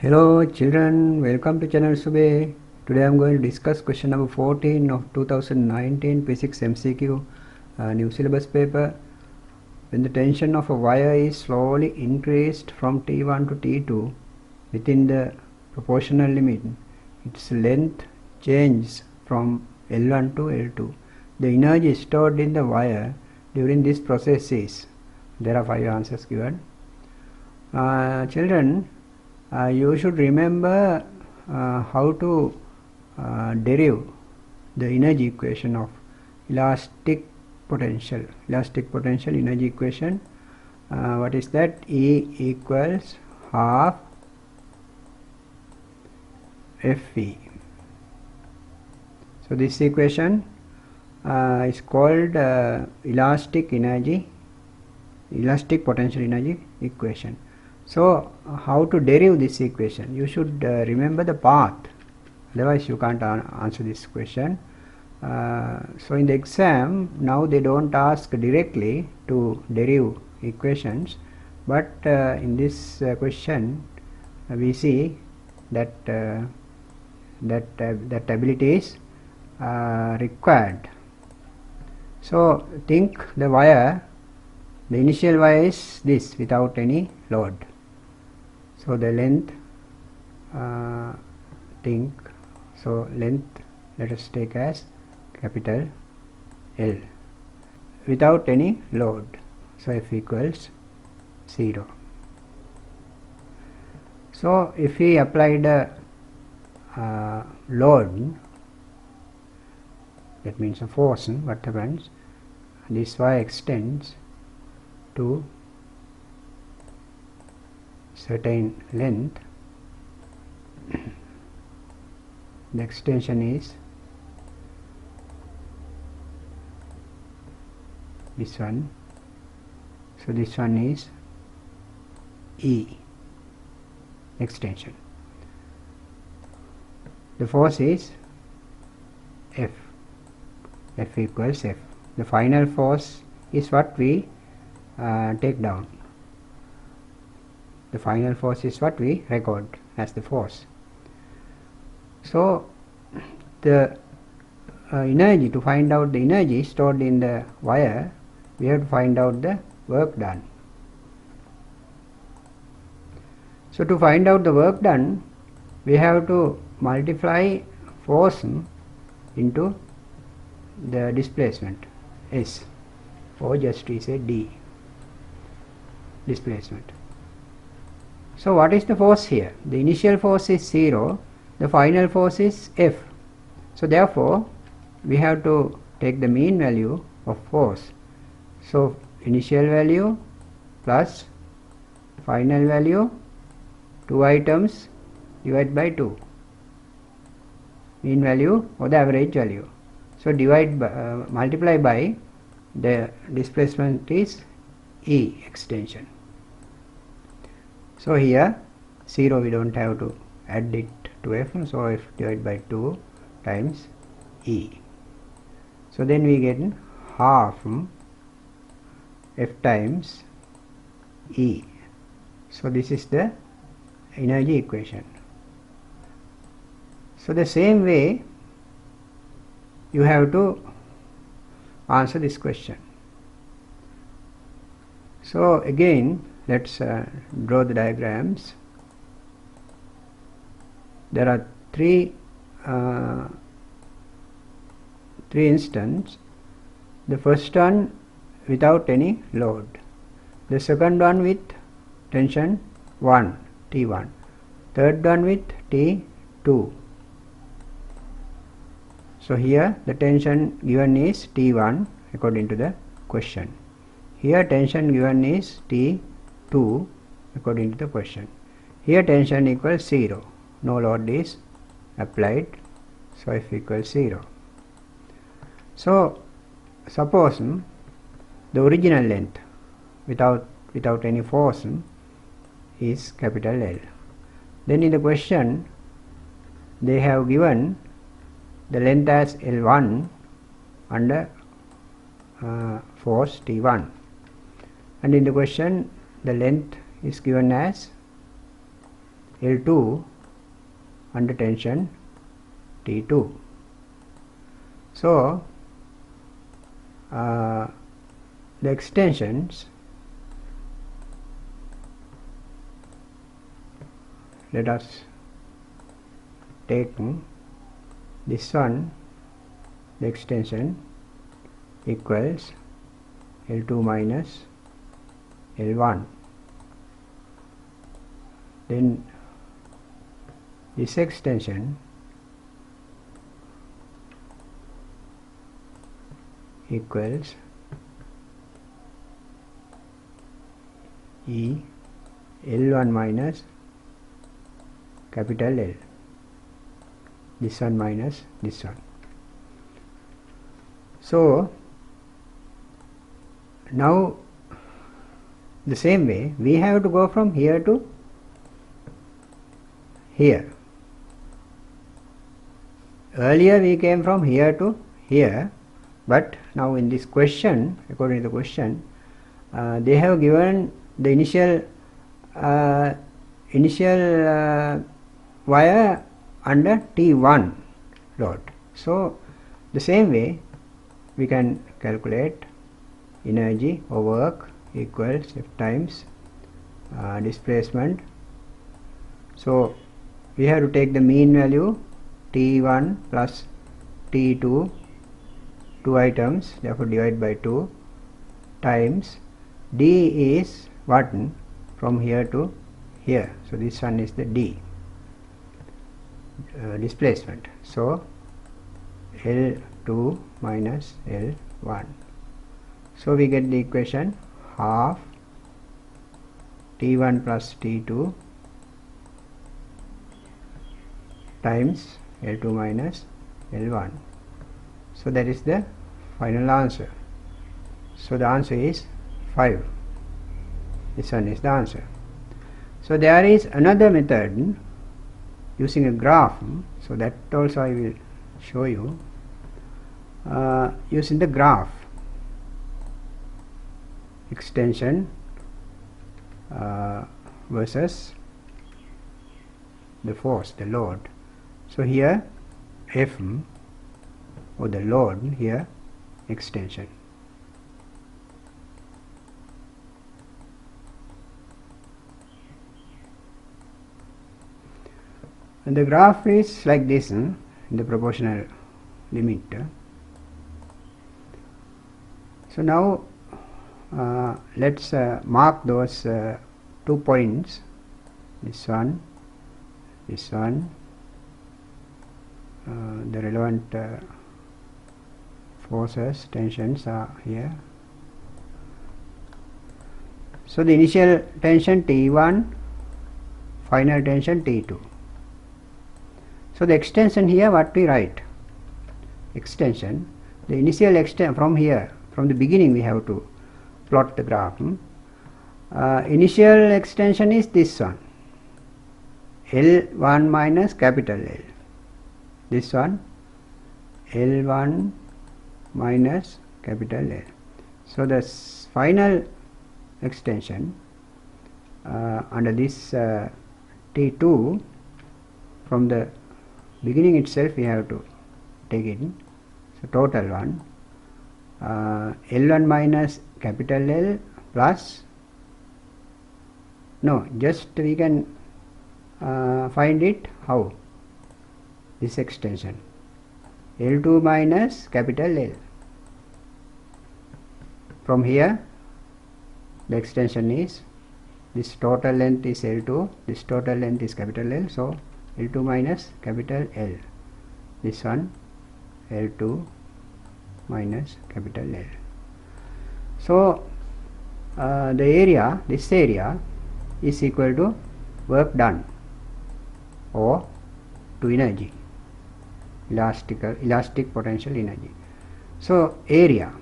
Hello children, welcome to channel Sube. Today I am going to discuss question number 14 of 2019 Physics MCQ new syllabus paper. When the tension of a wire is slowly increased from T1 to T2 within the proportional limit, its length changes from L1 to L2. The energy stored in the wire during this process is, there are 5 answers given. Children, you should remember how to derive the energy equation of elastic potential energy equation. What is that? E equals half Fe. So this equation is called elastic potential energy equation. So how to derive this equation? You should remember the path, otherwise you can't answer this question. So in the exam now they don't ask directly to derive equations, but in this question we see that that ability is required. So think the wire, the initial wire is this without any load. So the length, length let us take as capital L without any load. So F equals 0. So if we apply the load, that means a force, what happens? This wire extends to certain length. The extension is this one. So this one is E extension. The force is F. F equals F. The final force is what we take down. The final force is what we record as the force. So the energy, to find out the energy stored in the wire, we have to find out the work done. So to find out the work done, we have to multiply force into the displacement S, or just we say D, displacement. So what is the force here? The initial force is 0, the final force is F. So therefore we have to take the mean value of force. So initial value plus final value, 2 items divided by 2, mean value or the average value. So divide by, multiply by the displacement is E extension. So here 0 we don't have to add it to F, so F divided by 2 times E. So then we get half F times E. So this is the energy equation. So the same way you have to answer this question. So again let's draw the diagrams. There are three instances. The first one without any load, the second one with tension 1 T1, third one with T2. So here the tension given is T1 according to the question. Here tension given is T2 according to the question. Here tension equals 0. No load is applied. So F equals 0. So suppose the original length without any force is capital L. Then in the question they have given the length as L1 under force T1, and in the question the length is given as L2 under tension T2. So the extensions, let us take this one, the extension equals L2 minus L1. Then this extension equals E L1 minus capital L, this one minus this one. So now the same way we have to go from here to here. Earlier we came from here to here, but now in this question, according to the question, they have given the initial wire under T1 load. So the same way we can calculate energy or work equals F times displacement. So we have to take the mean value T1 plus T2, two items, therefore divide by 2, times D is what? From here to here. So this one is the D displacement. So L2 minus L1. So we get the equation half T1 plus T2 times L2 minus L1. So that is the final answer. So the answer is 5. This one is the answer. So there is another method using a graph. So that also I will show you using the graph. Extension versus the force, the load. So here F or the load, here extension. And the graph is like this in the proportional limit. So now let's mark those 2 points, this one, the relevant forces, tensions are here. So the initial tension T1, final tension T2. So the extension here, what we write? Extension, the initial extension from here, from the beginning we have to plot the graph. Initial extension is this one, L1 minus capital L. This one, L1 minus capital L. So the final extension under this T2, from the beginning itself we have to take it. So total one, L1 minus capital L plus, no, just we can find it how? This extension, L2 minus capital L. From here the extension is, this total length is L2, this total length is capital L, so L2 minus capital L. This one L2 minus capital L. So the area, this area is equal to work done or to energy, elastic potential energy. So area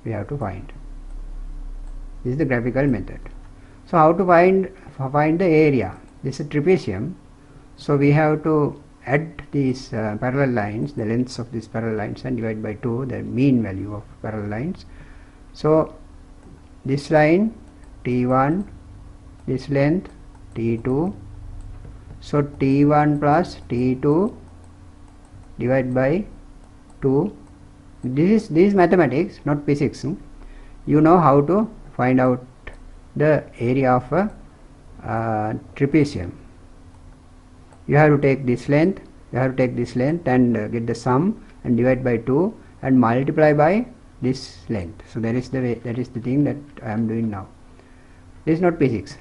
we have to find. This is the graphical method. So how to find the area? This is a trapezium. So we have to add these parallel lines, the lengths of these parallel lines, and divide by 2 the mean value of parallel lines. So this line T1, this length T2. So T1 plus T2 divided by 2. This is mathematics, not physics. You know how to find out the area of a trapezium. You have to take this length, and get the sum and divide by 2 and multiply by this length. So that is the thing that I am doing now. This is not physics.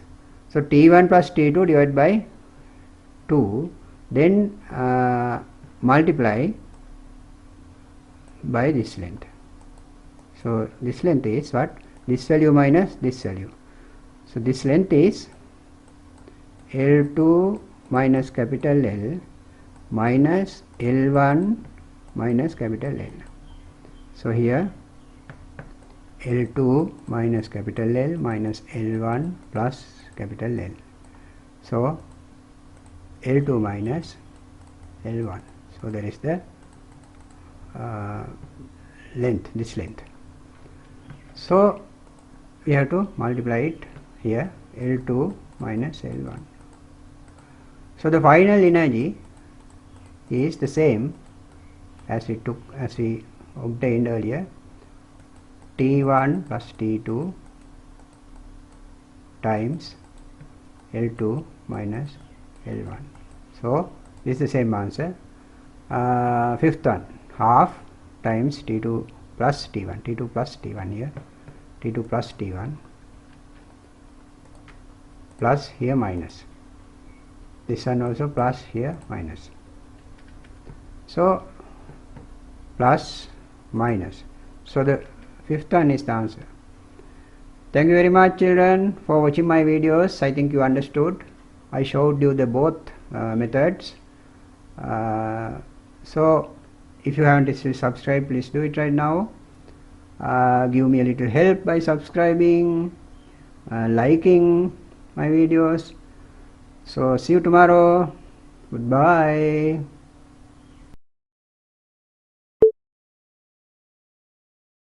So T1 plus T2 divided by 2, then multiply by this length. So this length is what? This value minus this value. So this length is L2 minus capital L minus L1 minus capital L. So here L2 minus capital L minus L1 plus capital L. So L2 minus L1. So there is the length, this length. So we have to multiply it here, L2 minus L1. So the final energy is the same as we obtained earlier, T1 plus T2 times L2 minus L1. So this is the same answer. Fifth one, half times T2 plus T1, T2 plus T1 here, T2 plus T1 plus here minus, this one also plus here minus. So plus minus. So the fifth one is the answer. Thank you very much, children, for watching my videos. I think you understood. I showed you the both methods. So if you haven't still subscribed, please do it right now. Give me a little help by subscribing, liking my videos. So see you tomorrow. Goodbye.